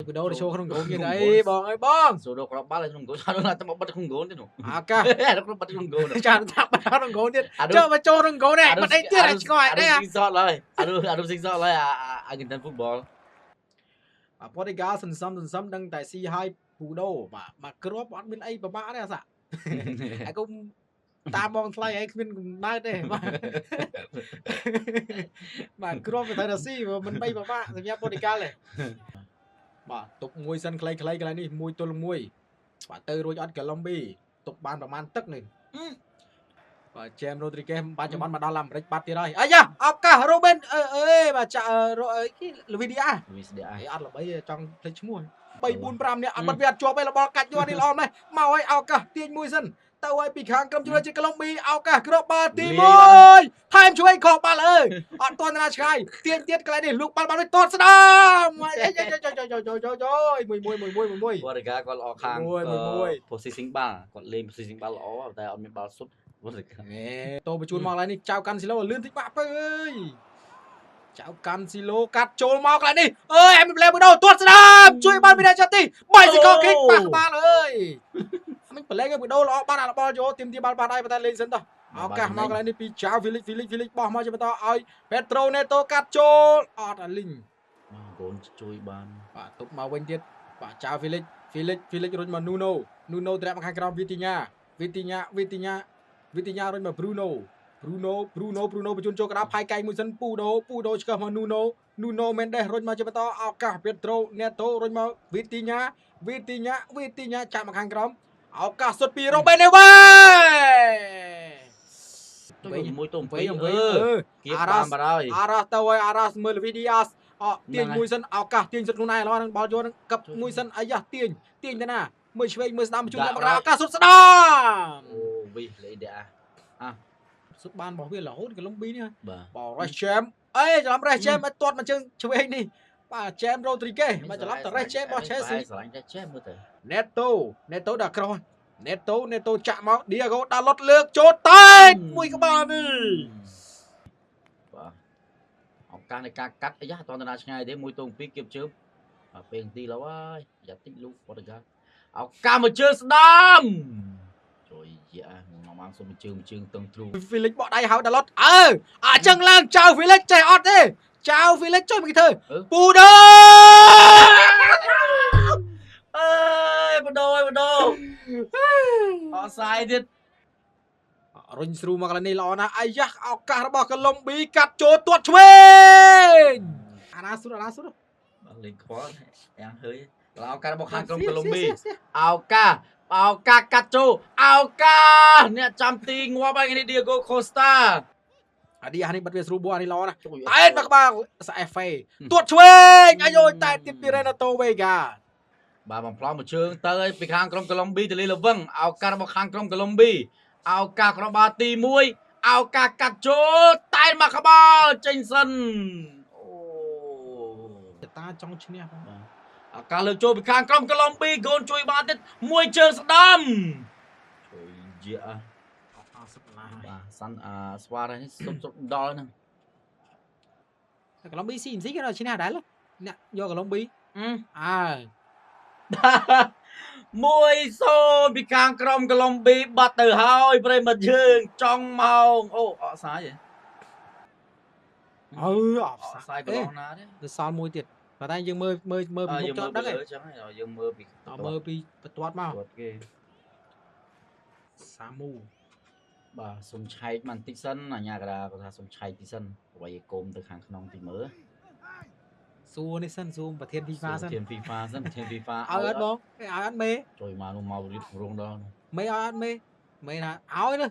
ពីដូរទៅចូលក្នុងក្រុមទៀតអីបងអើយបងសូដូក្របបាល់ក្នុងគោលថាដល់តែបាត់ក្នុងគោលទៀតនោះ អាកា ដល់បាត់ក្នុងគោល ចាថាបាត់ក្នុងក្រុមទៀតចូលមកចូលក្នុងក្រុមនេះបាត់អីទៀតឲ្យឆ្ងល់អីដែរ ស៊ីសតឡើយអានោះស៊ីសតឡើយអាគិនតាន់ហ្វូតបល បាទប៉ូទីហ្គាល់សន្សំដឹងតែស៊ីឲ្យពូដូបាទគ្រាប់អត់មានអីពិបាកទេអាសាអាគុំតាមបងថ្លៃអីគ្មានកំណើតទេបាទគ្រាប់ទៅតែស៊ីមិនបីពិបាកសម្រាប់ប៉ូទីហ្គាល់ទេបាទទុកមួយសិនខ្លីៗកន្លែងនេះ1 ទល់ 1បាទទៅរួចអត់កូឡុំប៊ីទុកបានប្រហែលទឹកនេះបាទជេមរ៉ូទ្រីហ្កេសបច្ចុប្បន្នមកដល់អាមេរិកបាត់ទៀតហើយអាយ៉ាឱកាសរ៉ូប៊ិនអេបាទចាលវីឌីអាអត់ល្បីចង់ភ្លេចឈ្មោះ 3 4 5នាក់អត់បាត់វាអត់ជាប់ឯរបល់កាច់យន់នេះល្អណាស់មកឲ្យឱកាសទាញមួយសិនទៅឲ្យពីខាងក្រុមជម្រើសជាតិកូឡុំប៊ីឱកាសគ្រាប់បាល់ទី1ថែមជួយខកបាល់អើយអត់ទាន់ណាឆ្ងាយទាញទៀតកន្លែងនេះលូកបាល់បានទាត់ស្ដាមអេមួយ វត្តកាគាត់ល្អខាង positioning បាល់គាត់លេង positioning បាល់ល្អតែអត់មានបាល់សុទ្ធវត្តកា តោបញ្ជូនមកកន្លែងនេះចៅកាន់ស៊ីឡូលឿនតិចបាក់ទៅអើយចៅកាន់ស៊ីឡូកាត់ចូលមកកន្លែងនេះអើយអែមប្លេមួយដោទាត់ស្ដាមជួយបាល់មីណាចាទីbicycle kick ប៉ះបាល់អើយមិញប្លេមួយដោល្អបានអាបាល់យកទីមទីបាល់បានហើយប៉ុន្តែលេងសិនតោះឱកាសមកកន្លែងនេះពីចៅ Felix បោះមកជាបន្តឲ្យ Pedro Neto កាត់ចូលអត់អាលីង កូនជួយបាន បាទទុកមកវិញទៀតបាទចៅ Felix រុញមក Nuno ត្រាក់មកខាងក្រោម Vitinha រុញមក Bruno បញ្ជូនចូលកណ្ដាលផាយកែងមួយសិនពូដូឆ្កឹះមក Nuno Mendes រុញមកជាបន្តឱកាស Pedro Neto រុញមក Vitinha ចាក់មកខាងក្រោមឱកាសសុទ្ធពី Robben Neves មួយទុំ2 អារ៉ាសទៅឲ្យអារ៉ាសមើល Vidias ទាញមួយសិនឱកាសទាញសិនខ្លួនឯងឥឡូវនឹងបាល់យកនឹងកឹបមួយសិនអាយ៉ាទាញទៅណាមើលឆ្វេងមើលស្ដាំបញ្ជូនមកឱកាសសុទ្ធស្ដាមអូវីលេដេអាសុទ្ធបានរបស់វារហូតកូឡុំប៊ីនេះបាទបរ៉េសជេមអេច្រឡំរ៉េសជេមឲ្យទាត់មកជើងឆ្វេងនេះបាទជេមរ៉ូទ្រីហ្កេសមកច្រឡំតែរ៉េសជេមរបស់ Chelsea ស្រឡាញ់តែជេមមើលទៅ Neto ដាក់ក្រោះ Neto ចាក់មក Diego Dalot លើកចូលតែកមួយក្បាលនេះបាទឱកាសនៃការកាត់អីយ៉ាអត់តណាឆ្ងាយទេមួយទង2គៀបជើងបាទពេលទីឡូវហើយយ៉ាតិចលូកបតកាឱកាសមកជើងស្ដាមជួយយ៉ាមកមកសុំជើងតឹងទ្រូ Felix បកដៃហៅ Dalot អញ្ចឹងឡើងចៅ Felix ចេះអត់ទេចៅ Felix ជួយមកធ្វើពូដូអើយបដូរអត់សាយទៀតរុញស្រូមកកន្លែងនេះល្អណាស់អាយ៉ាឱកាសរបស់កូឡុំប៊ីកាត់ចូលទាត់ឆ្វេងអាណាសុទ្ធបាទលេងខ្វល់យ៉ាងហើយឱកាសរបស់ខាងក្រុមកូឡុំប៊ីឱកាសកាត់ចូលឱកាសអ្នកចាំទីងាប់ហើយនេះ Diego Costa អានេះបាត់វាស្រួលបួអានេះល្អណាស់តែមកក្បាលស្អេហ្វេទាត់ឆ្វេងអាយតែទៀតពី Renato Vega បាទបំផ្លងមួយជើងទៅឲ្យពីខាងក្រុមកូឡុំប៊ីទៅលេលវឹងឱកាសរបស់ខាងក្រុមកូឡុំប៊ីឱកាសរបស់បាល់ទី1ឱកាសកាត់ចូលតែមកក្បាលចេញសិនអូតាចង់ឈ្នះបងឱកាសលើកចូលពីខាងក្រុមកូឡុំប៊ីកូនជួយបានទៀតមួយជើងស្ដាំជួយយាសុទ្ធណាស់បាទសាន់ស្វារនេះសុទ្ធដល់ហ្នឹងកូឡុំប៊ីស៊ីគេដល់ឈ្នះដែរអ្នកយកកូឡុំប៊ី1-0ពីខាងក្រុមកូឡុំប៊ីបាត់ទៅហើយប្រិមិត្តយើងចង់មកអូអត់សាយទេអត់សាយកន្លងណាទេទៅសល់មួយទៀតប៉ុន្តែយើងមើលពីមុខចង់ដឹងទេចឹងហើយយើងមើលពីបន្ទាត់មកគេសាមូបាទសុំឆែកបន្តិចសិនអាញាកដាគាត់ថាសុំឆែកតិចសិនអ្វីកុំទៅខាងក្នុងទីមើលសួរនេះសិនសួរប្រធាន FIFA សិនប្រធាន FIFA ឲ្យអត់បងឲ្យអត់មេជួយមកនោះមករៀបរងដល់មេឲ្យអត់មេណាឲ្យនេះ